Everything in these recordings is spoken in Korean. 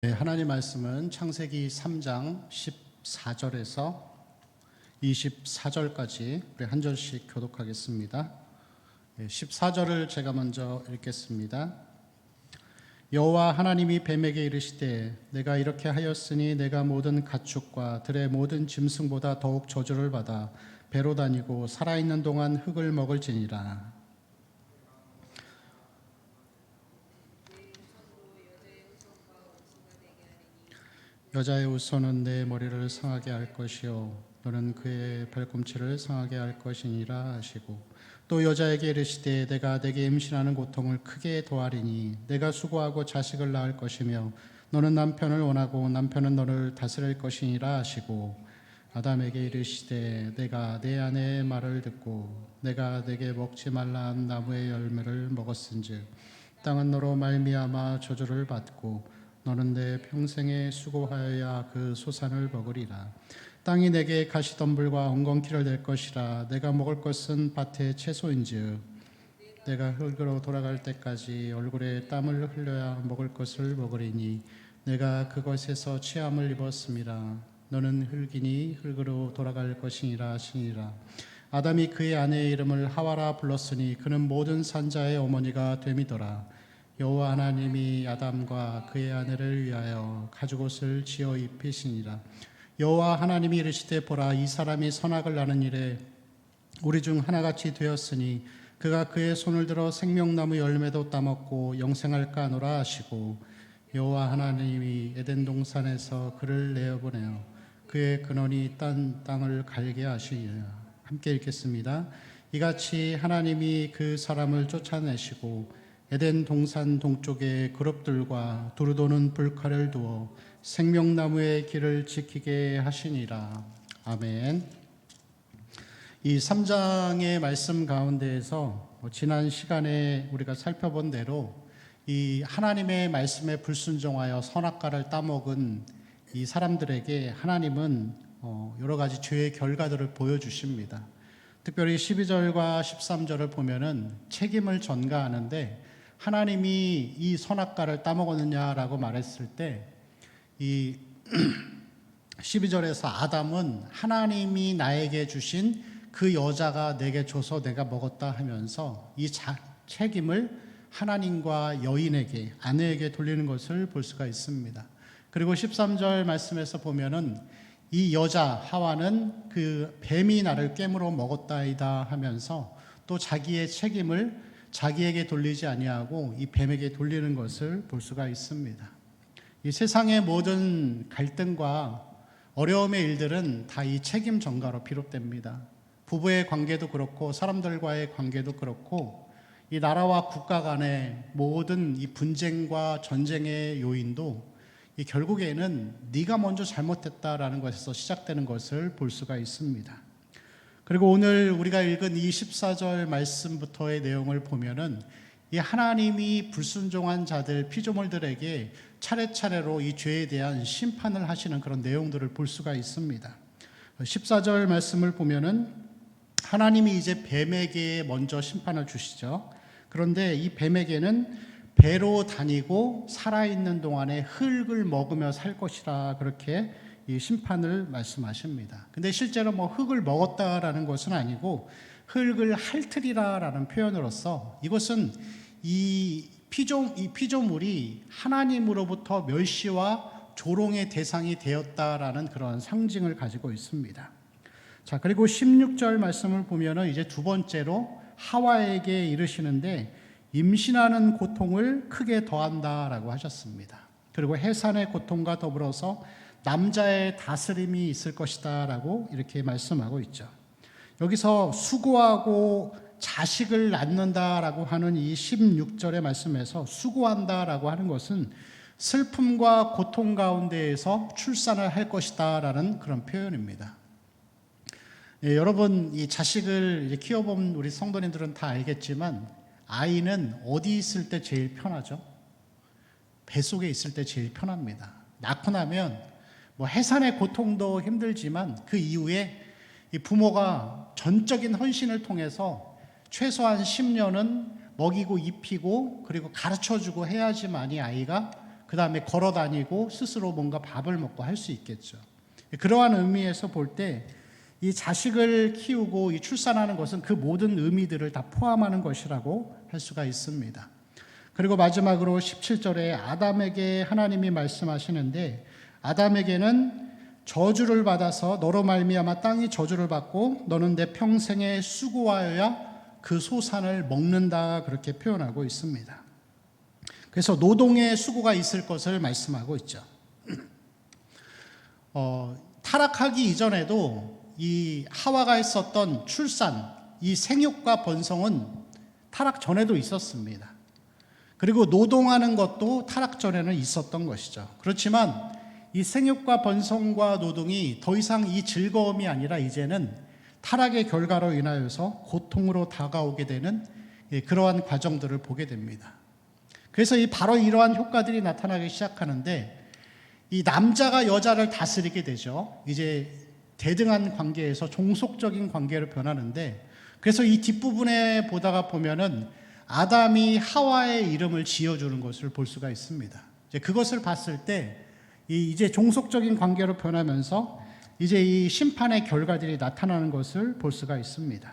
네, 하나님 말씀은 창세기 3장 14절에서 24절까지 우리 한 절씩 교독하겠습니다. 14절을 제가 먼저 읽겠습니다. 여호와 하나님이 뱀에게 이르시되 내가 이렇게 하였으니 내가 모든 가축과 들의 모든 짐승보다 더욱 저주를 받아 배로 다니고 살아있는 동안 흙을 먹을지니라. 여자의 후손은 내 머리를 상하게 할 것이요 너는 그의 발꿈치를 상하게 할 것이니라 하시고, 또 여자에게 이르시되 내가 내게 임신하는 고통을 크게 더하리니 내가 수고하고 자식을 낳을 것이며 너는 남편을 원하고 남편은 너를 다스릴 것이니라 하시고, 아담에게 이르시되 내가 내 아내의 말을 듣고 내가 내게 먹지 말라 한 나무의 열매를 먹었은즉 땅은 너로 말미암아 저주를 받고 너는 내 평생에 수고하여야 그 소산을 먹으리라. 땅이 내게 가시덤불과 엉겅퀴를 낼 것이라. 내가 먹을 것은 밭의 채소인즉 내가 흙으로 돌아갈 때까지 얼굴에 땀을 흘려야 먹을 것을 먹으리니 내가 그것에서 취함을 입었음이라. 너는 흙이니 흙으로 돌아갈 것이니라 하시니라. 아담이 그의 아내의 이름을 하와라 불렀으니 그는 모든 산자의 어머니가 됨이더라. 여호와 하나님이 아담과 그의 아내를 위하여 가죽옷을 지어 입히시니라. 여호와 하나님이 이르시되 보라, 이 사람이 선악을 나는 일에 우리 중 하나같이 되었으니 그가 그의 손을 들어 생명나무 열매도 따먹고 영생할까 하노라 하시고, 여호와 하나님이 에덴 동산에서 그를 내어보내어 그의 근원이 딴 땅을 갈게 하시니라. 함께 읽겠습니다. 이같이 하나님이 그 사람을 쫓아내시고 에덴 동산 동쪽에 그룹들과 두루 도는 불칼을 두어 생명나무의 길을 지키게 하시니라. 아멘. 이 3장의 말씀 가운데에서 지난 시간에 우리가 살펴본 대로 이 하나님의 말씀에 불순종하여 선악과를 따먹은 이 사람들에게 하나님은 여러 가지 죄의 결과들을 보여주십니다. 특별히 12절과 13절을 보면은 책임을 전가하는데, 하나님이 이 선악과를 따먹었느냐라고 말했을 때 이 12절에서 아담은 하나님이 나에게 주신 그 여자가 내게 줘서 내가 먹었다 하면서 이 책임을 하나님과 여인에게, 아내에게 돌리는 것을 볼 수가 있습니다. 그리고 13절 말씀에서 보면은 이 여자 하와는 그 뱀이 나를 깨물어 먹었다이다 하면서 또 자기의 책임을 자기에게 돌리지 아니하고 이 뱀에게 돌리는 것을 볼 수가 있습니다. 이 세상의 모든 갈등과 어려움의 일들은 다 이 책임 전가로 비롯됩니다. 부부의 관계도 그렇고 사람들과의 관계도 그렇고 이 나라와 국가 간의 모든 이 분쟁과 전쟁의 요인도 이 결국에는 네가 먼저 잘못했다라는 것에서 시작되는 것을 볼 수가 있습니다. 그리고 오늘 우리가 읽은 이 14절 말씀부터의 내용을 보면은 이 하나님이 불순종한 자들, 피조물들에게 차례차례로 이 죄에 대한 심판을 하시는 그런 내용들을 볼 수가 있습니다. 14절 말씀을 보면은 하나님이 이제 뱀에게 먼저 심판을 주시죠. 그런데 이 뱀에게는 배로 다니고 살아있는 동안에 흙을 먹으며 살 것이라 그렇게 이 심판을 말씀하십니다. 근데 실제로 흙을 먹었다라는 것은 아니고 흙을 핥으리라라는 표현으로서 이것은 이 피조물이 하나님으로부터 멸시와 조롱의 대상이 되었다라는 그런 상징을 가지고 있습니다. 자, 그리고 16절 말씀을 보면은 이제 두 번째로 하와에게 이르시는데 임신하는 고통을 크게 더한다라고 하셨습니다. 그리고 해산의 고통과 더불어서 남자의 다스림이 있을 것이다 라고 이렇게 말씀하고 있죠. 여기서 수고하고 자식을 낳는다라고 하는 이 16절의 말씀에서 수고한다라고 하는 것은 슬픔과 고통 가운데에서 출산을 할 것이다 라는 그런 표현입니다. 여러분, 이 자식을 이제 키워본 우리 성도님들은 다 알겠지만 아이는 어디 있을 때 제일 편하죠? 뱃속에 있을 때 제일 편합니다. 낳고 나면 해산의 고통도 힘들지만 그 이후에 이 부모가 전적인 헌신을 통해서 최소한 10년은 먹이고 입히고 그리고 가르쳐주고 해야지만이 아이가 그 다음에 걸어 다니고 스스로 뭔가 밥을 먹고 할 수 있겠죠. 그러한 의미에서 볼 때 이 자식을 키우고 이 출산하는 것은 그 모든 의미들을 다 포함하는 것이라고 할 수가 있습니다. 그리고 마지막으로 17절에 아담에게 하나님이 말씀하시는데, 아담에게는 저주를 받아서 너로 말미암아 땅이 저주를 받고 너는 내 평생에 수고하여야 그 소산을 먹는다, 그렇게 표현하고 있습니다. 그래서 노동의 수고가 있을 것을 말씀하고 있죠. 타락하기 이전에도 이 하와가 했었던 출산, 이 생육과 번성은 타락 전에도 있었습니다. 그리고 노동하는 것도 타락 전에는 있었던 것이죠. 그렇지만 이 생육과 번성과 노동이 더 이상 이 즐거움이 아니라 이제는 타락의 결과로 인하여서 고통으로 다가오게 되는 그러한 과정들을 보게 됩니다. 그래서 바로 이러한 효과들이 나타나기 시작하는데, 이 남자가 여자를 다스리게 되죠. 이제 대등한 관계에서 종속적인 관계로 변하는데, 그래서 이 뒷부분에 보다가 보면은 아담이 하와의 이름을 지어주는 것을 볼 수가 있습니다. 이제 그것을 봤을 때 이제 종속적인 관계로 변하면서 이제 이 심판의 결과들이 나타나는 것을 볼 수가 있습니다.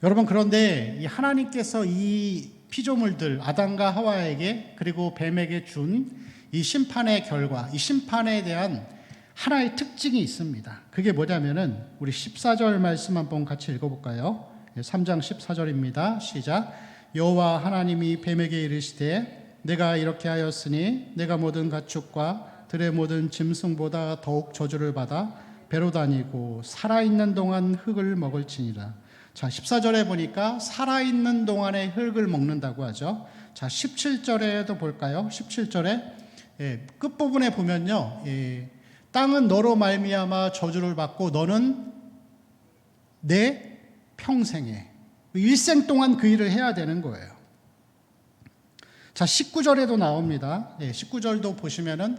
여러분, 그런데 이 하나님께서 이 피조물들 아담과 하와에게 그리고 뱀에게 준 이 심판의 결과, 이 심판에 대한 하나의 특징이 있습니다. 그게 뭐냐면은 우리 14절 말씀 한번 같이 읽어볼까요? 3장 14절입니다. 시작. 여호와 하나님이 뱀에게 이르시되 내가 이렇게 하였으니 내가 모든 가축과 들의 모든 짐승보다 더욱 저주를 받아 배로 다니고 살아있는 동안 흙을 먹을지니라. 자, 14절에 보니까 살아있는 동안에 흙을 먹는다고 하죠. 자, 17절에도 볼까요? 17절에 끝부분에 보면요, 땅은 너로 말미암아 저주를 받고 너는 내 평생에, 일생 동안 그 일을 해야 되는 거예요. 자, 19절에도 나옵니다. 19절도 보시면은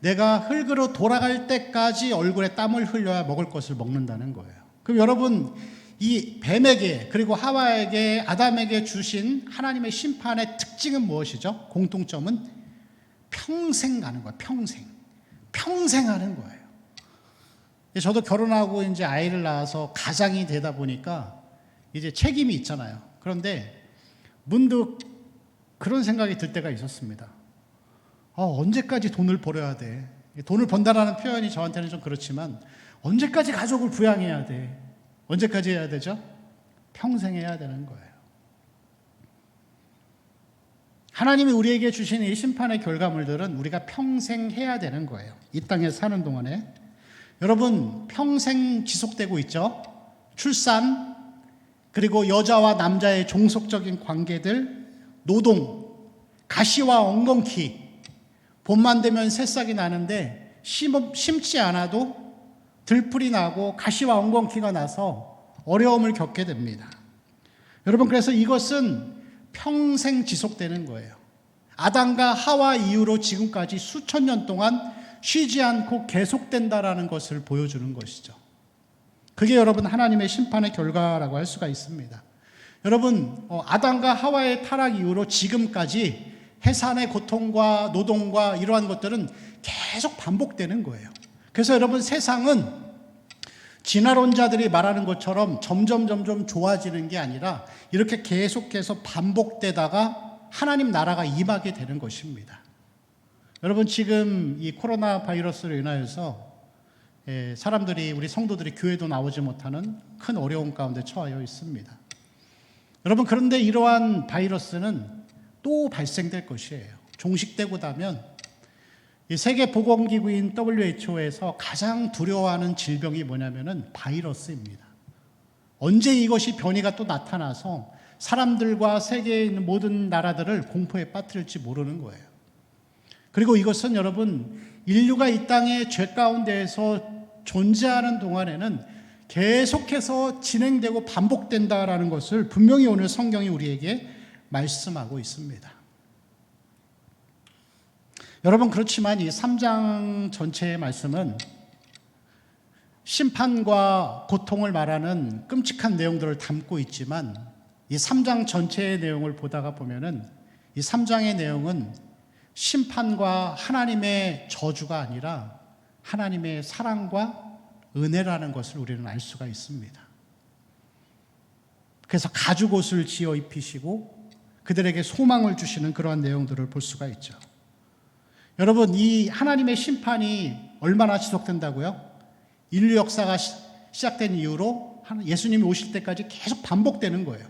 내가 흙으로 돌아갈 때까지 얼굴에 땀을 흘려야 먹을 것을 먹는다는 거예요. 그럼 여러분, 이 뱀에게 그리고 하와에게 아담에게 주신 하나님의 심판의 특징은 무엇이죠? 공통점은 평생 가는 거예요. 평생 하는 거예요. 저도 결혼하고 이제 아이를 낳아서 가장이 되다 보니까 이제 책임이 있잖아요. 그런데 문득 그런 생각이 들 때가 있었습니다. 언제까지 돈을 벌어야 돼? 돈을 번다라는 표현이 저한테는 좀 그렇지만 언제까지 가족을 부양해야 돼? 언제까지 해야 되죠? 평생 해야 되는 거예요. 하나님이 우리에게 주신 이 심판의 결과물들은 우리가 평생 해야 되는 거예요. 이 땅에 사는 동안에. 여러분, 평생 지속되고 있죠. 출산, 그리고 여자와 남자의 종속적인 관계들, 노동, 가시와 엉겅퀴. 봄만 되면 새싹이 나는데 심지 않아도 들풀이 나고 가시와 엉겅퀴가 나서 어려움을 겪게 됩니다. 여러분, 그래서 이것은 평생 지속되는 거예요. 아담과 하와 이후로 지금까지 수천 년 동안 쉬지 않고 계속된다라는 것을 보여주는 것이죠. 그게 여러분 하나님의 심판의 결과라고 할 수가 있습니다. 여러분, 아담과 하와의 타락 이후로 지금까지 해산의 고통과 노동과 이러한 것들은 계속 반복되는 거예요. 그래서 여러분, 세상은 진화론자들이 말하는 것처럼 점점 좋아지는 게 아니라 이렇게 계속해서 반복되다가 하나님 나라가 임하게 되는 것입니다. 여러분, 지금 이 코로나 바이러스로 인하여서 사람들이, 우리 성도들이 교회도 나오지 못하는 큰 어려움 가운데 처하여 있습니다. 여러분, 그런데 이러한 바이러스는 또 발생될 것이에요. 종식되고 나면 이 세계보건기구인 WHO에서 가장 두려워하는 질병이 뭐냐면은 바이러스입니다. 언제 이것이 변이가 또 나타나서 사람들과 세계에 있는 모든 나라들을 공포에 빠뜨릴지 모르는 거예요. 그리고 이것은 여러분, 인류가 이 땅의 죄 가운데에서 존재하는 동안에는 계속해서 진행되고 반복된다라는 것을 분명히 오늘 성경이 우리에게 말씀하고 있습니다. 여러분, 그렇지만 이 3장 전체의 말씀은 심판과 고통을 말하는 끔찍한 내용들을 담고 있지만 이 3장 전체의 내용을 보다가 보면은 이 3장의 내용은 심판과 하나님의 저주가 아니라 하나님의 사랑과 은혜라는 것을 우리는 알 수가 있습니다. 그래서 가죽옷을 지어 입히시고 그들에게 소망을 주시는 그러한 내용들을 볼 수가 있죠. 여러분, 이 하나님의 심판이 얼마나 지속된다고요? 인류 역사가 시작된 이후로 예수님이 오실 때까지 계속 반복되는 거예요.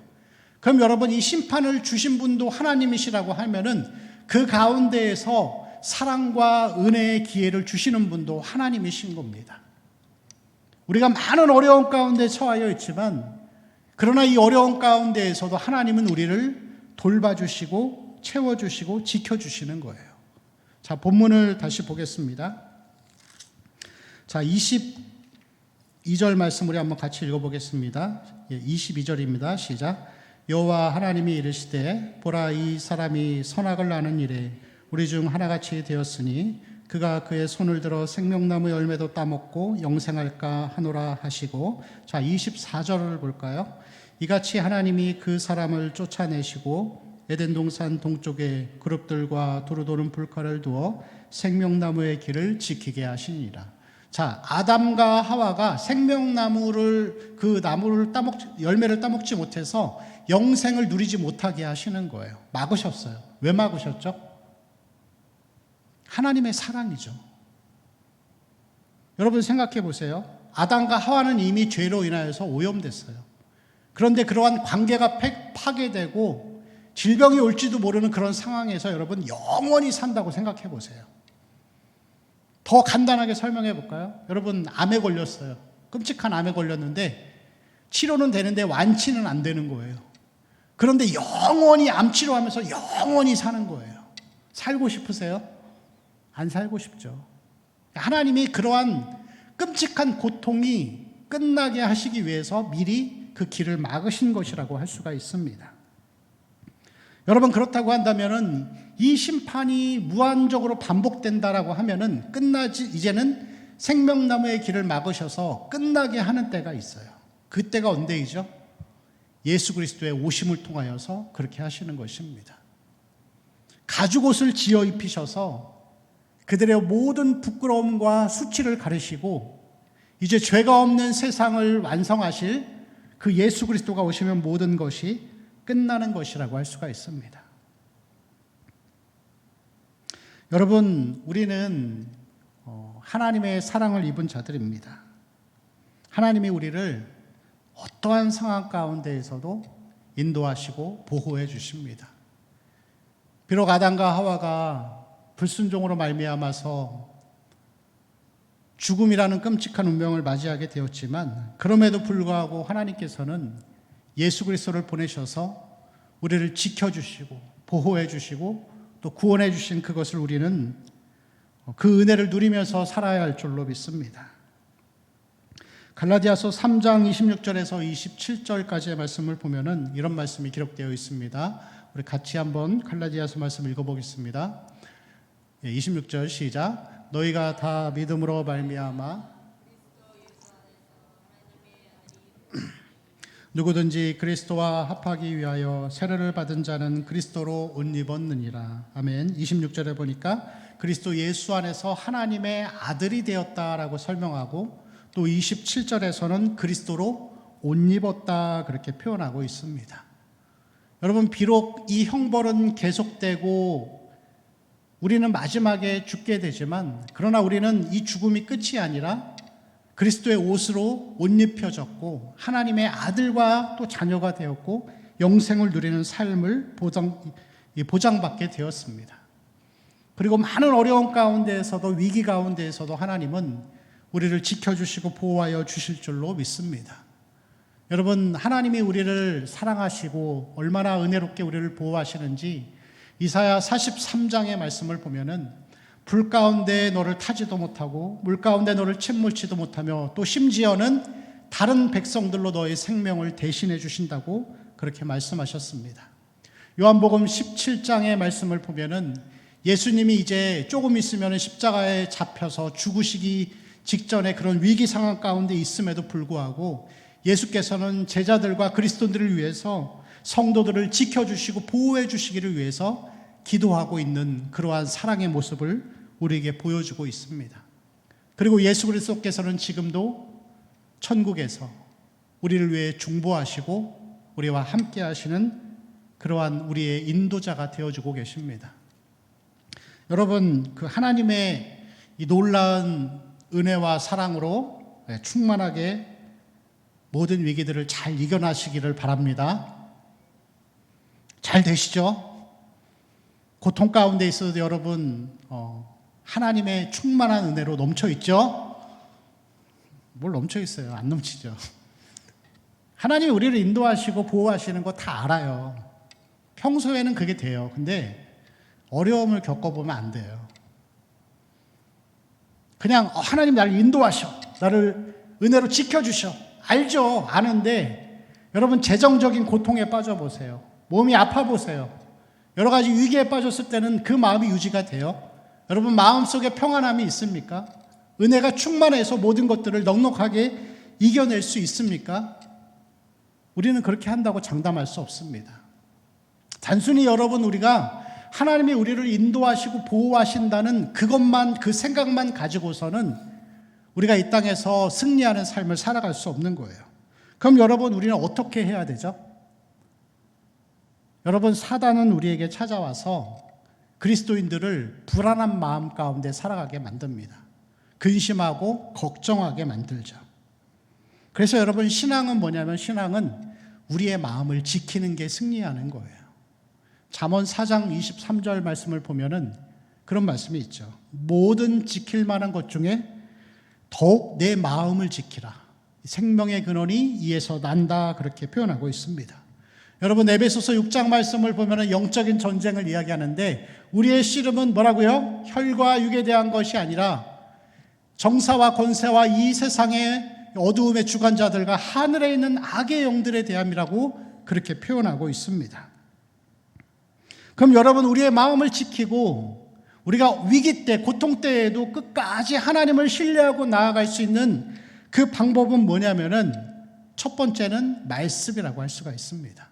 그럼 여러분, 이 심판을 주신 분도 하나님이시라고 하면은 그 가운데에서 사랑과 은혜의 기회를 주시는 분도 하나님이신 겁니다. 우리가 많은 어려움 가운데 처하여 있지만, 그러나 이 어려움 가운데에서도 하나님은 우리를 돌봐주시고 채워주시고 지켜주시는 거예요. 자, 본문을 다시 보겠습니다. 자, 22절 말씀 우리 한번 같이 읽어보겠습니다. 22절입니다. 시작. 여호와 하나님이 이르시되 보라, 이 사람이 선악을 아는 일에 우리 중 하나같이 되었으니 그가 그의 손을 들어 생명나무 열매도 따먹고 영생할까 하노라 하시고, 자, 24절을 볼까요? 이같이 하나님이 그 사람을 쫓아내시고 에덴 동산 동쪽에 그룹들과 두루 도는 불칼을 두어 생명나무의 길을 지키게 하시니라. 자, 아담과 하와가 생명나무를, 그 나무를 열매를 따먹지 못해서 영생을 누리지 못하게 하시는 거예요. 막으셨어요. 왜 막으셨죠? 하나님의 사랑이죠. 여러분 생각해 보세요. 아담과 하와는 이미 죄로 인하여서 오염됐어요. 그런데 그러한 관계가 파괴되고 질병이 올지도 모르는 그런 상황에서 여러분 영원히 산다고 생각해 보세요. 더 간단하게 설명해 볼까요? 여러분, 암에 걸렸어요. 끔찍한 암에 걸렸는데 치료는 되는데 완치는 안 되는 거예요. 그런데 영원히 암 치료하면서 영원히 사는 거예요. 살고 싶으세요? 안 살고 싶죠. 하나님이 그러한 끔찍한 고통이 끝나게 하시기 위해서 미리 그 길을 막으신 것이라고 할 수가 있습니다. 여러분, 그렇다고 한다면은 이 심판이 무한적으로 반복된다라고 하면은 이제는 생명나무의 길을 막으셔서 끝나게 하는 때가 있어요. 그때가 언제이죠? 예수 그리스도의 오심을 통하여서 그렇게 하시는 것입니다. 가죽옷을 지어 입히셔서 그들의 모든 부끄러움과 수치를 가르시고 이제 죄가 없는 세상을 완성하실 그 예수 그리스도가 오시면 모든 것이 끝나는 것이라고 할 수가 있습니다. 여러분, 우리는 하나님의 사랑을 입은 자들입니다. 하나님이 우리를 어떠한 상황 가운데에서도 인도하시고 보호해 주십니다. 비록 아담과 하와가 불순종으로 말미암아서 죽음이라는 끔찍한 운명을 맞이하게 되었지만, 그럼에도 불구하고 하나님께서는 예수 그리스도를 보내셔서 우리를 지켜주시고 보호해 주시고 또 구원해 주신 그것을 우리는 그 은혜를 누리면서 살아야 할 줄로 믿습니다. 갈라디아서 3장 26절에서 27절까지의 말씀을 보면은 이런 말씀이 기록되어 있습니다. 우리 같이 한번 갈라디아서 말씀 읽어보겠습니다. 26절 시작. 너희가 다 믿음으로 말미암아 누구든지 그리스도와 합하기 위하여 세례를 받은 자는 그리스도로 옷 입었느니라. 아멘. 26절에 보니까 그리스도 예수 안에서 하나님의 아들이 되었다라고 설명하고, 또 27절에서는 그리스도로 옷 입었다 그렇게 표현하고 있습니다. 여러분, 비록 이 형벌은 계속되고 우리는 마지막에 죽게 되지만, 그러나 우리는 이 죽음이 끝이 아니라 그리스도의 옷으로 옷 입혀졌고 하나님의 아들과 또 자녀가 되었고 영생을 누리는 삶을 보장받게 되었습니다. 그리고 많은 어려움 가운데에서도, 위기 가운데에서도 하나님은 우리를 지켜주시고 보호하여 주실 줄로 믿습니다. 여러분, 하나님이 우리를 사랑하시고 얼마나 은혜롭게 우리를 보호하시는지 이사야 43장의 말씀을 보면은 불 가운데 너를 타지도 못하고 물 가운데 너를 침몰치도 못하며 또 심지어는 다른 백성들로 너의 생명을 대신해 주신다고 그렇게 말씀하셨습니다. 요한복음 17장의 말씀을 보면은 예수님이 이제 조금 있으면 십자가에 잡혀서 죽으시기 직전에 그런 위기 상황 가운데 있음에도 불구하고 예수께서는 제자들과 그리스도인들을 위해서 성도들을 지켜주시고 보호해 주시기를 위해서 기도하고 있는 그러한 사랑의 모습을 우리에게 보여주고 있습니다. 그리고 예수 그리스도께서는 지금도 천국에서 우리를 위해 중보하시고 우리와 함께 하시는 그러한 우리의 인도자가 되어주고 계십니다. 여러분, 그 하나님의 이 놀라운 은혜와 사랑으로 충만하게 모든 위기들을 잘 이겨나시기를 바랍니다. 잘 되시죠? 고통 가운데 있어도 여러분 하나님의 충만한 은혜로 넘쳐 있죠? 뭘 넘쳐 있어요? 안 넘치죠? 하나님이 우리를 인도하시고 보호하시는 거 다 알아요. 평소에는 그게 돼요. 근데 어려움을 겪어보면 안 돼요. 그냥 하나님 나를 인도하셔, 나를 은혜로 지켜주셔, 알죠? 아는데 여러분 재정적인 고통에 빠져보세요. 몸이 아파보세요. 여러 가지 위기에 빠졌을 때는 그 마음이 유지가 돼요. 여러분 마음속에 평안함이 있습니까? 은혜가 충만해서 모든 것들을 넉넉하게 이겨낼 수 있습니까? 우리는 그렇게 한다고 장담할 수 없습니다. 단순히 여러분 우리가 하나님이 우리를 인도하시고 보호하신다는 그것만, 그 생각만 가지고서는 우리가 이 땅에서 승리하는 삶을 살아갈 수 없는 거예요. 그럼 여러분 우리는 어떻게 해야 되죠? 여러분 사단은 우리에게 찾아와서 그리스도인들을 불안한 마음 가운데 살아가게 만듭니다. 근심하고 걱정하게 만들죠. 그래서 여러분 신앙은 뭐냐면 신앙은 우리의 마음을 지키는 게 승리하는 거예요. 잠언 4장 23절 말씀을 보면은 그런 말씀이 있죠. 모든 지킬 만한 것 중에 더욱 내 마음을 지키라. 생명의 근원이 이에서 난다. 그렇게 표현하고 있습니다. 여러분 에베소서 6장 말씀을 보면은 영적인 전쟁을 이야기하는데 우리의 씨름은 뭐라고요? 혈과 육에 대한 것이 아니라 정사와 권세와 이 세상의 어두움의 주관자들과 하늘에 있는 악의 영들에 대함이라고 그렇게 표현하고 있습니다. 그럼 여러분 우리의 마음을 지키고 우리가 위기 때, 고통 때에도 끝까지 하나님을 신뢰하고 나아갈 수 있는 그 방법은 뭐냐면은 첫 번째는 말씀이라고 할 수가 있습니다.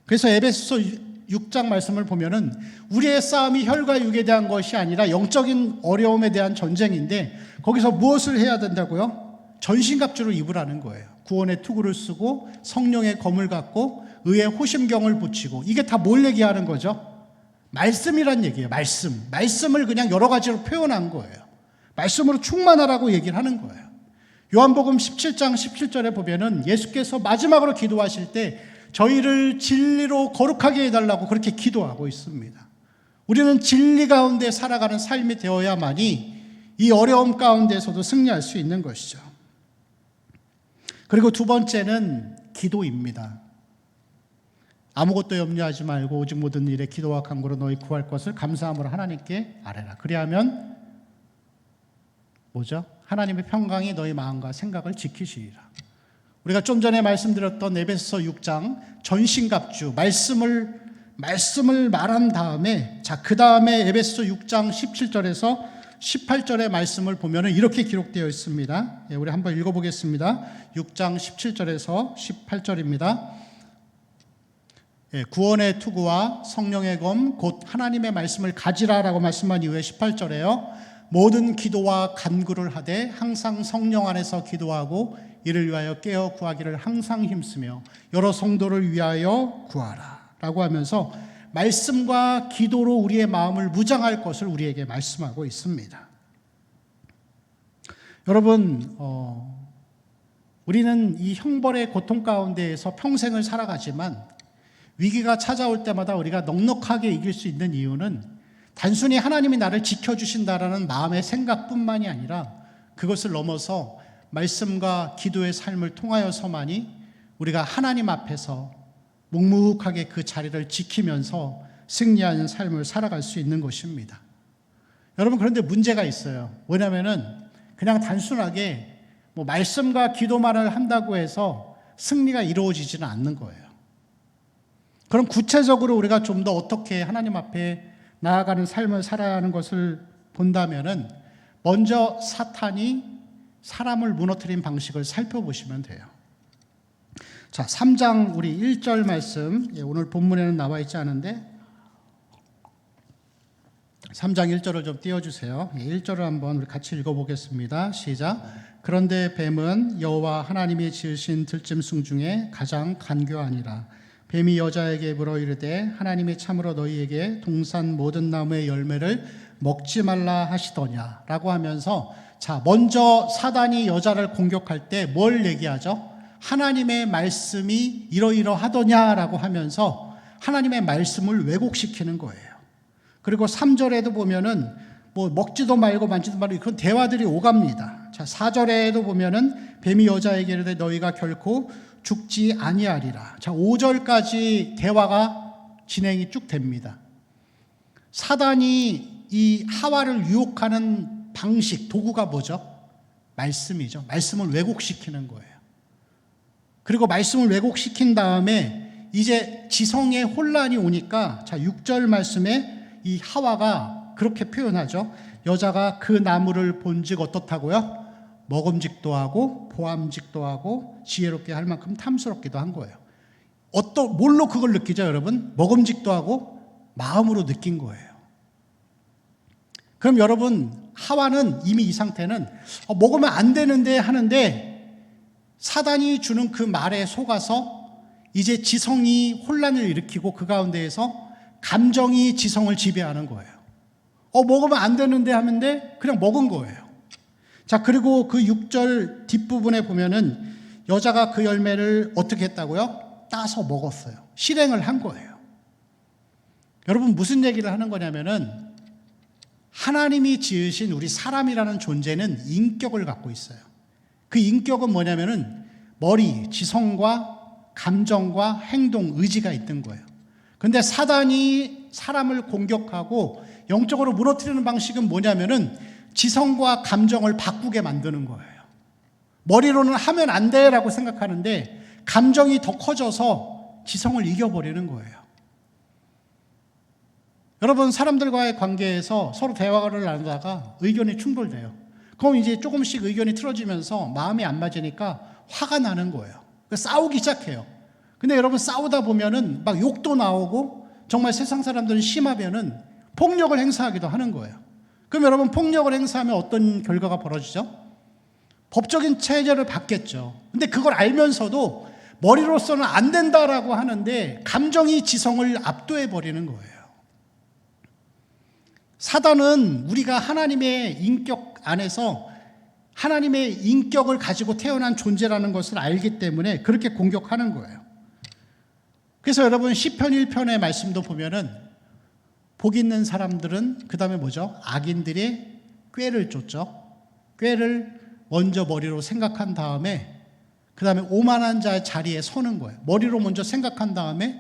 그래서 에베소서 6장 말씀을 보면은 우리의 싸움이 혈과 육에 대한 것이 아니라 영적인 어려움에 대한 전쟁인데 거기서 무엇을 해야 된다고요? 전신갑주를 입으라는 거예요. 구원의 투구를 쓰고 성령의 검을 갖고 의의 호심경을 붙이고 이게 다 뭘 얘기하는 거죠? 말씀이란 얘기예요. 말씀을 그냥 여러 가지로 표현한 거예요. 말씀으로 충만하라고 얘기를 하는 거예요. 요한복음 17장 17절에 보면은 예수께서 마지막으로 기도하실 때 저희를 진리로 거룩하게 해달라고 그렇게 기도하고 있습니다. 우리는 진리 가운데 살아가는 삶이 되어야만이 이 어려움 가운데서도 승리할 수 있는 것이죠. 그리고 두 번째는 기도입니다. 아무것도 염려하지 말고 오직 모든 일에 기도와 간구로 너희 구할 것을 감사함으로 하나님께 아뢰라. 그리하면 뭐죠? 하나님의 평강이 너희 마음과 생각을 지키시리라. 우리가 좀 전에 말씀드렸던 에베소서 6장 전신갑주 말씀을 말한 다음에 그 다음에 에베소서 6장 17절에서 18절의 말씀을 보면 이렇게 기록되어 있습니다. 우리 한번 읽어보겠습니다. 6장 17절에서 18절입니다. 구원의 투구와 성령의 검 곧 하나님의 말씀을 가지라라고 말씀한 이후에 18절에요. 모든 기도와 간구를 하되 항상 성령 안에서 기도하고 이를 위하여 깨어 구하기를 항상 힘쓰며 여러 성도를 위하여 구하라 라고 하면서 말씀과 기도로 우리의 마음을 무장할 것을 우리에게 말씀하고 있습니다. 여러분 우리는 이 형벌의 고통 가운데에서 평생을 살아가지만 위기가 찾아올 때마다 우리가 넉넉하게 이길 수 있는 이유는 단순히 하나님이 나를 지켜주신다라는 마음의 생각뿐만이 아니라 그것을 넘어서 말씀과 기도의 삶을 통하여서만이 우리가 하나님 앞에서 묵묵하게 그 자리를 지키면서 승리하는 삶을 살아갈 수 있는 것입니다. 여러분 그런데 문제가 있어요. 뭐냐면은 그냥 단순하게 말씀과 기도만을 한다고 해서 승리가 이루어지지는 않는 거예요. 그럼 구체적으로 우리가 좀 더 어떻게 하나님 앞에 나아가는 삶을 살아야 하는 것을 본다면은 먼저 사탄이 사람을 무너뜨린 방식을 살펴보시면 돼요. 자, 3장 우리 1절 말씀 오늘 본문에는 나와 있지 않은데 3장 1절을 좀 띄워주세요. 1절을 한번 우리 같이 읽어보겠습니다. 시작. 그런데 뱀은 여호와 하나님이 지으신 들짐승 중에 가장 간교하니라. 뱀이 여자에게 물어 이르되 하나님이 참으로 너희에게 동산 모든 나무의 열매를 먹지 말라 하시더냐 라고 하면서, 자, 먼저 사단이 여자를 공격할 때 뭘 얘기하죠? 하나님의 말씀이 이러이러하더냐라고 하면서 하나님의 말씀을 왜곡시키는 거예요. 그리고 3절에도 보면은 뭐 먹지도 말고 만지도 말고 그런 대화들이 오갑니다. 자, 4절에도 보면은 뱀이 여자에게 이르되 너희가 결코 죽지 아니하리라. 자, 5절까지 대화가 진행이 쭉 됩니다. 사단이 이 하와를 유혹하는 방식, 도구가 뭐죠? 말씀이죠. 말씀을 왜곡시키는 거예요. 그리고 말씀을 왜곡시킨 다음에 이제 지성의 혼란이 오니까, 자, 6절 말씀에 이 하와가 그렇게 표현하죠. 여자가 그 나무를 본즉 어떻다고요? 먹음직도 하고 보암직도 하고 지혜롭게 할 만큼 탐스럽기도 한 거예요. 뭘로 그걸 느끼죠, 여러분? 먹음직도 하고 마음으로 느낀 거예요. 그럼 여러분, 하와는 이미 이 상태는 먹으면 안 되는데 하는데, 사단이 주는 그 말에 속아서 이제 지성이 혼란을 일으키고 그 가운데에서 감정이 지성을 지배하는 거예요. 먹으면 안 되는데 하는데 그냥 먹은 거예요. 자, 그리고 그 6절 뒷부분에 보면은 여자가 그 열매를 어떻게 했다고요? 따서 먹었어요. 실행을 한 거예요. 여러분, 무슨 얘기를 하는 거냐면은, 하나님이 지으신 우리 사람이라는 존재는 인격을 갖고 있어요. 그 인격은 뭐냐면은 머리, 지성과 감정과 행동, 의지가 있는 거예요. 근데 사단이 사람을 공격하고 영적으로 무너뜨리는 방식은 뭐냐면은 지성과 감정을 바꾸게 만드는 거예요. 머리로는 하면 안 돼라고 생각하는데 감정이 더 커져서 지성을 이겨버리는 거예요. 여러분, 사람들과의 관계에서 서로 대화를 나누다가 의견이 충돌돼요. 그럼 이제 조금씩 의견이 틀어지면서 마음이 안 맞으니까 화가 나는 거예요. 싸우기 시작해요. 근데 여러분, 싸우다 보면은 막 욕도 나오고 정말 세상 사람들은 심하면은 폭력을 행사하기도 하는 거예요. 그럼 여러분, 폭력을 행사하면 어떤 결과가 벌어지죠? 법적인 체제를 받겠죠. 근데 그걸 알면서도 머리로서는 안 된다라고 하는데 감정이 지성을 압도해 버리는 거예요. 사단은 우리가 하나님의 인격 안에서 하나님의 인격을 가지고 태어난 존재라는 것을 알기 때문에 그렇게 공격하는 거예요. 그래서 여러분, 시편 1편의 말씀도 보면은 복 있는 사람들은 그 다음에 뭐죠? 악인들이 꾀를 쫓죠. 꾀를 먼저 머리로 생각한 다음에 그 다음에 오만한 자의 자리에 서는 거예요. 머리로 먼저 생각한 다음에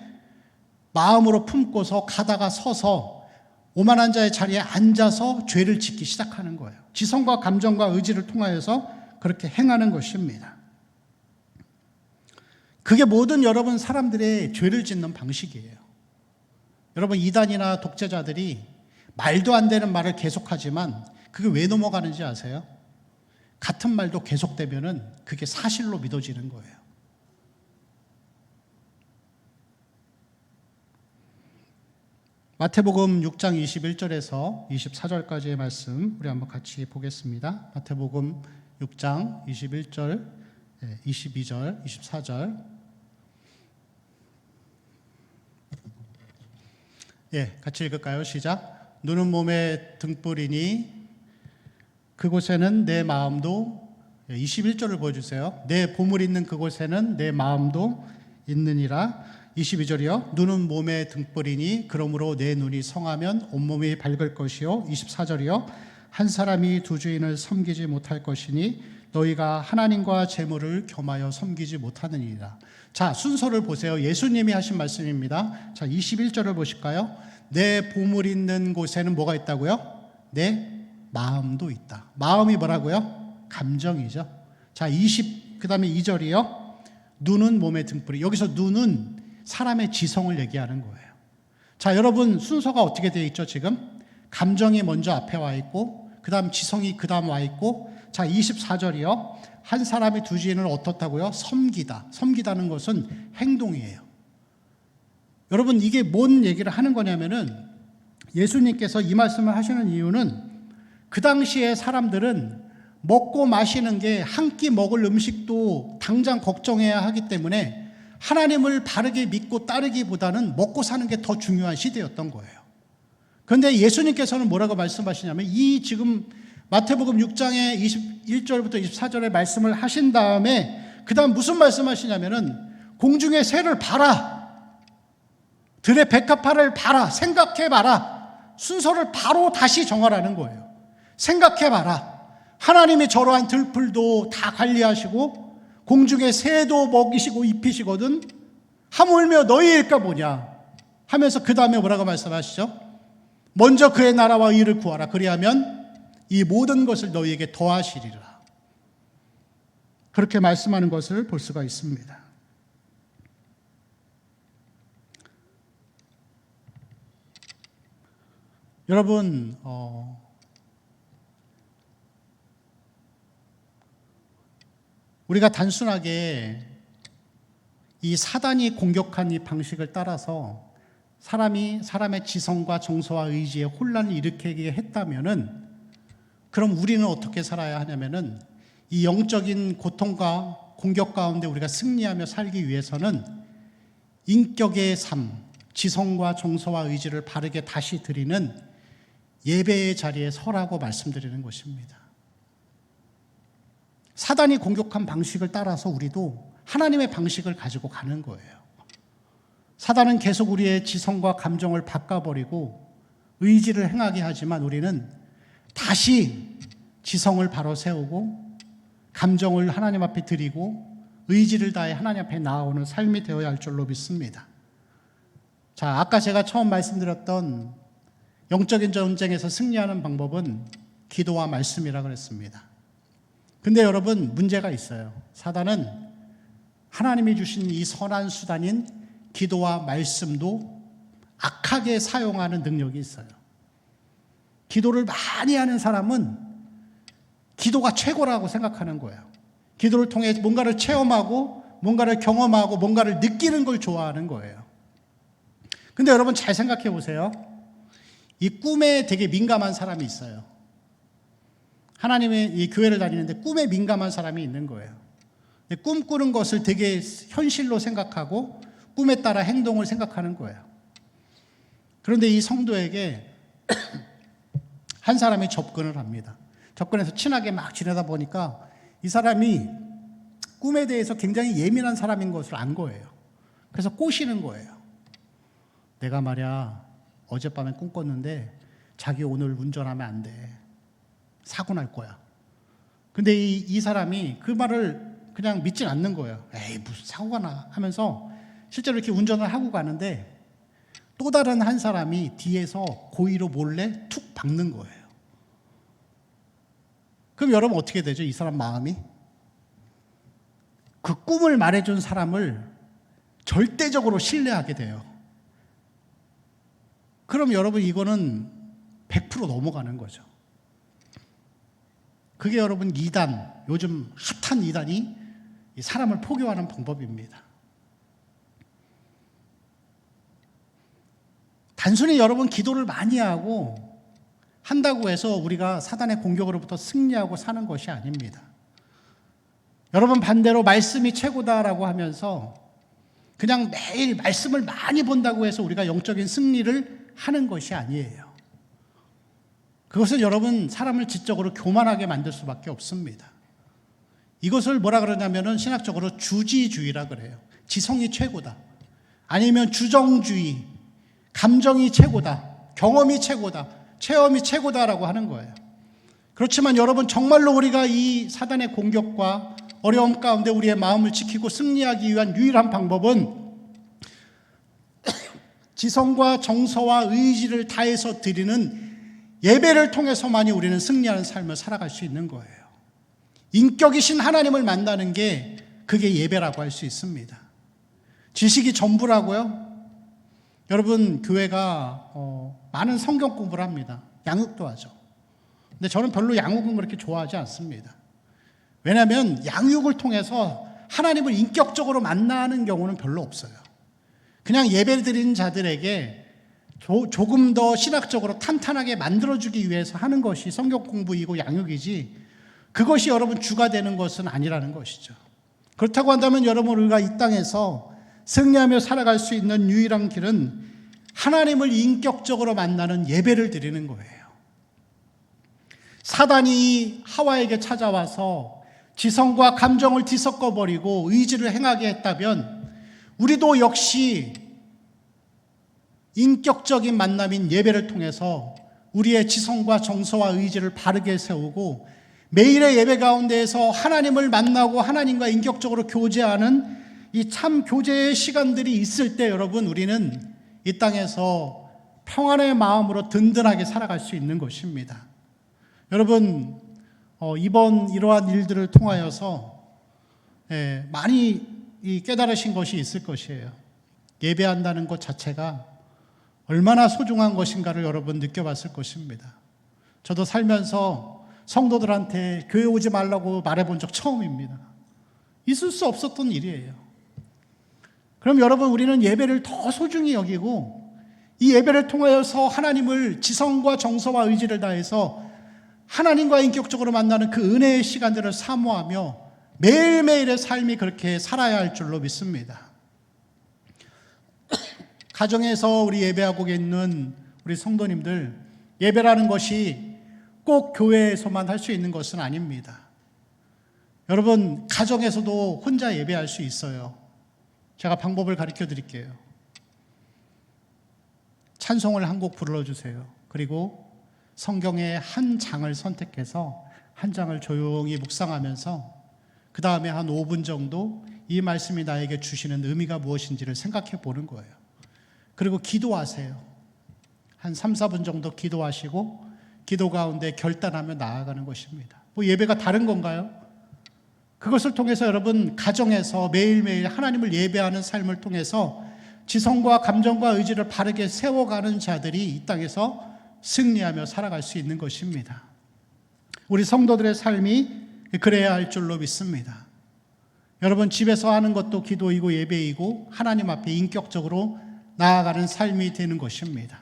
마음으로 품고서 가다가 서서 오만한 자의 자리에 앉아서 죄를 짓기 시작하는 거예요. 지성과 감정과 의지를 통하여서 그렇게 행하는 것입니다. 그게 모든 여러분 사람들의 죄를 짓는 방식이에요. 여러분, 이단이나 독재자들이 말도 안 되는 말을 계속하지만 그게 왜 넘어가는지 아세요? 같은 말도 계속되면은 그게 사실로 믿어지는 거예요. 마태복음 6장 21절에서 24절까지의 말씀 우리 한번 같이 보겠습니다. 마태복음 6장 21절, 22절, 24절. 같이 읽을까요? 시작. 눈은 몸의 등불이니 그곳에는 내 마음도, 21절을 보여주세요. 내 보물 있는 그곳에는 내 마음도 있느니라. 22절이요. 눈은 몸의 등불이니 그러므로 내 눈이 성하면 온몸이 밝을 것이요. 24절이요. 한 사람이 두 주인을 섬기지 못할 것이니 너희가 하나님과 재물을 겸하여 섬기지 못하느니라. 자, 순서를 보세요. 예수님이 하신 말씀입니다. 자, 21절을 보실까요? 내 보물 있는 곳에는 뭐가 있다고요? 내 마음도 있다. 마음이 뭐라고요? 감정이죠. 자, 그 다음에 2절이요. 눈은 몸의 등불이. 여기서 눈은 사람의 지성을 얘기하는 거예요. 자, 여러분, 순서가 어떻게 되어 있죠, 지금? 감정이 먼저 앞에 와 있고, 그 다음 지성이 그 다음 와 있고, 자, 24절이요. 한 사람이 두 주인을 어떻다고요? 섬기다. 섬기다는 것은 행동이에요. 여러분, 이게 뭔 얘기를 하는 거냐면은, 예수님께서 이 말씀을 하시는 이유는 그 당시에 사람들은 먹고 마시는 게 한 끼 먹을 음식도 당장 걱정해야 하기 때문에 하나님을 바르게 믿고 따르기보다는 먹고 사는 게 더 중요한 시대였던 거예요. 그런데 예수님께서는 뭐라고 말씀하시냐면 이 지금 마태복음 6장의 21절부터 24절의 말씀을 하신 다음에 그 다음 무슨 말씀하시냐면은 공중의 새를 봐라, 들의 백합화를 봐라, 생각해봐라. 순서를 바로 다시 정하라는 거예요. 생각해봐라. 하나님이 저러한 들풀도 다 관리하시고 공중의 새도 먹이시고 입히시거든. 하물며 너희일까 보냐 하면서 그 다음에 뭐라고 말씀하시죠? 먼저 그의 나라와 의를 구하라. 그리하면 이 모든 것을 너희에게 더하시리라. 그렇게 말씀하는 것을 볼 수가 있습니다. 여러분, 우리가 단순하게 이 사단이 공격한 이 방식을 따라서 사람의 지성과 정서와 의지에 혼란을 일으키게 했다면은, 그럼 우리는 어떻게 살아야 하냐면은 이 영적인 고통과 공격 가운데 우리가 승리하며 살기 위해서는 인격의 삶, 지성과 정서와 의지를 바르게 다시 드리는 예배의 자리에 서라고 말씀드리는 것입니다. 사단이 공격한 방식을 따라서 우리도 하나님의 방식을 가지고 가는 거예요. 사단은 계속 우리의 지성과 감정을 바꿔버리고 의지를 행하게 하지만 우리는 다시 지성을 바로 세우고 감정을 하나님 앞에 드리고 의지를 다해 하나님 앞에 나아오는 삶이 되어야 할 줄로 믿습니다. 자, 아까 제가 처음 말씀드렸던 영적인 전쟁에서 승리하는 방법은 기도와 말씀이라 그랬습니다. 근데 여러분, 문제가 있어요. 사단은 하나님이 주신 이 선한 수단인 기도와 말씀도 악하게 사용하는 능력이 있어요. 기도를 많이 하는 사람은 기도가 최고라고 생각하는 거예요. 기도를 통해 뭔가를 체험하고 뭔가를 경험하고 뭔가를 느끼는 걸 좋아하는 거예요. 근데 여러분 잘 생각해 보세요. 이 꿈에 되게 민감한 사람이 있어요. 하나님의 이 교회를 다니는데 꿈에 민감한 사람이 있는 거예요. 꿈꾸는 것을 되게 현실로 생각하고 꿈에 따라 행동을 생각하는 거예요. 그런데 이 성도에게 한 사람이 접근을 합니다. 접근해서 친하게 막 지내다 보니까 이 사람이 꿈에 대해서 굉장히 예민한 사람인 것을 안 거예요. 그래서 꼬시는 거예요. 내가 말이야 어젯밤에 꿈 꿨는데 자기 오늘 운전하면 안 돼. 사고 날 거야. 근데 이 사람이 그 말을 그냥 믿진 않는 거예요. 에이 무슨 사고가 나 하면서 실제로 이렇게 운전을 하고 가는데 또 다른 한 사람이 뒤에서 고의로 몰래 툭 박는 거예요. 그럼 여러분 어떻게 되죠? 이 사람 마음이? 그 꿈을 말해준 사람을 절대적으로 신뢰하게 돼요. 그럼 여러분 이거는 100% 넘어가는 거죠. 그게 여러분 이단, 요즘 핫한 이단이 사람을 포교하는 방법입니다. 단순히 여러분 기도를 많이 하고 한다고 해서 우리가 사단의 공격으로부터 승리하고 사는 것이 아닙니다. 여러분 반대로 말씀이 최고다라고 하면서 그냥 매일 말씀을 많이 본다고 해서 우리가 영적인 승리를 하는 것이 아니에요. 그것은 여러분 사람을 지적으로 교만하게 만들 수밖에 없습니다. 이것을 뭐라 그러냐면은 신학적으로 주지주의라 그래요. 지성이 최고다. 아니면 주정주의, 감정이 최고다. 경험이 최고다. 체험이 최고다라고 하는 거예요. 그렇지만 여러분 정말로 우리가 이 사단의 공격과 어려움 가운데 우리의 마음을 지키고 승리하기 위한 유일한 방법은 지성과 정서와 의지를 다해서 드리는 예배를 통해서만이 우리는 승리하는 삶을 살아갈 수 있는 거예요. 인격이신 하나님을 만나는 게 그게 예배라고 할 수 있습니다. 지식이 전부라고요? 여러분 교회가 많은 성경 공부를 합니다. 양육도 하죠. 근데 저는 별로 양육은 그렇게 좋아하지 않습니다. 왜냐하면 양육을 통해서 하나님을 인격적으로 만나는 경우는 별로 없어요. 그냥 예배 드리는 자들에게 조금 더 신학적으로 탄탄하게 만들어주기 위해서 하는 것이 성경 공부이고 양육이지, 그것이 여러분 주가 되는 것은 아니라는 것이죠. 그렇다고 한다면 여러분, 우리가 이 땅에서 승리하며 살아갈 수 있는 유일한 길은 하나님을 인격적으로 만나는 예배를 드리는 거예요. 사단이 하와에게 찾아와서 지성과 감정을 뒤섞어버리고 의지를 행하게 했다면, 우리도 역시 인격적인 만남인 예배를 통해서 우리의 지성과 정서와 의지를 바르게 세우고 매일의 예배 가운데에서 하나님을 만나고 하나님과 인격적으로 교제하는 이 참 교제의 시간들이 있을 때, 여러분, 우리는 이 땅에서 평안의 마음으로 든든하게 살아갈 수 있는 것입니다. 여러분, 이번 이러한 일들을 통하여서 많이 깨달으신 것이 있을 것이에요. 예배한다는 것 자체가 얼마나 소중한 것인가를 여러분 느껴봤을 것입니다. 저도 살면서 성도들한테 교회 오지 말라고 말해본 적 처음입니다. 있을 수 없었던 일이에요. 그럼 여러분, 우리는 예배를 더 소중히 여기고 이 예배를 통하여서 하나님을 지성과 정서와 의지를 다해서 하나님과 인격적으로 만나는 그 은혜의 시간들을 사모하며 매일매일의 삶이 그렇게 살아야 할 줄로 믿습니다. 가정에서 우리 예배하고 있는 우리 성도님들, 예배라는 것이 꼭 교회에서만 할 수 있는 것은 아닙니다. 여러분, 가정에서도 혼자 예배할 수 있어요. 제가 방법을 가르쳐 드릴게요. 찬송을 한 곡 불러주세요. 그리고 성경의 한 장을 선택해서 한 장을 조용히 묵상하면서 그 다음에 한 5분 정도 이 말씀이 나에게 주시는 의미가 무엇인지를 생각해 보는 거예요. 그리고 기도하세요. 한 3, 4분 정도 기도하시고 기도 가운데 결단하며 나아가는 것입니다. 뭐 예배가 다른 건가요? 그것을 통해서 여러분, 가정에서 매일매일 하나님을 예배하는 삶을 통해서 지성과 감정과 의지를 바르게 세워가는 자들이 이 땅에서 승리하며 살아갈 수 있는 것입니다. 우리 성도들의 삶이 그래야 할 줄로 믿습니다. 여러분, 집에서 하는 것도 기도이고 예배이고 하나님 앞에 인격적으로 나아가는 삶이 되는 것입니다.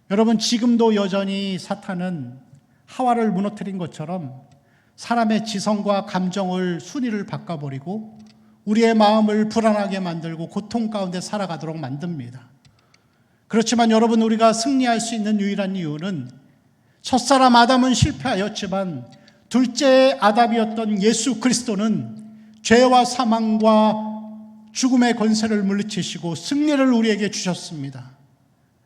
여러분, 지금도 여전히 사탄은 하와를 무너뜨린 것처럼 사람의 지성과 감정을 순위를 바꿔버리고 우리의 마음을 불안하게 만들고 고통 가운데 살아가도록 만듭니다. 그렇지만 여러분, 우리가 승리할 수 있는 유일한 이유는 첫사람 아담은 실패하였지만 둘째 아담이었던 예수 그리스도는 죄와 사망과 죽음의 권세를 물리치시고 승리를 우리에게 주셨습니다.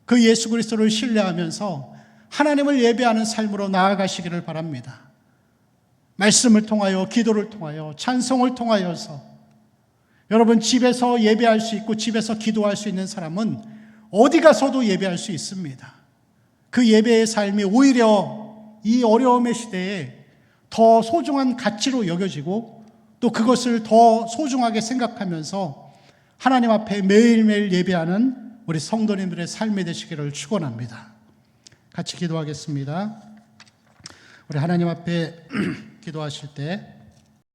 그 예수 그리스도를 신뢰하면서 하나님을 예배하는 삶으로 나아가시기를 바랍니다. 말씀을 통하여, 기도를 통하여, 찬송을 통하여서 여러분, 집에서 예배할 수 있고 집에서 기도할 수 있는 사람은 어디 가서도 예배할 수 있습니다. 그 예배의 삶이 오히려 이 어려움의 시대에 더 소중한 가치로 여겨지고 또 그것을 더 소중하게 생각하면서 하나님 앞에 매일매일 예배하는 우리 성도님들의 삶이 되시기를 축원합니다. 같이 기도하겠습니다. 우리 하나님 앞에 기도하실 때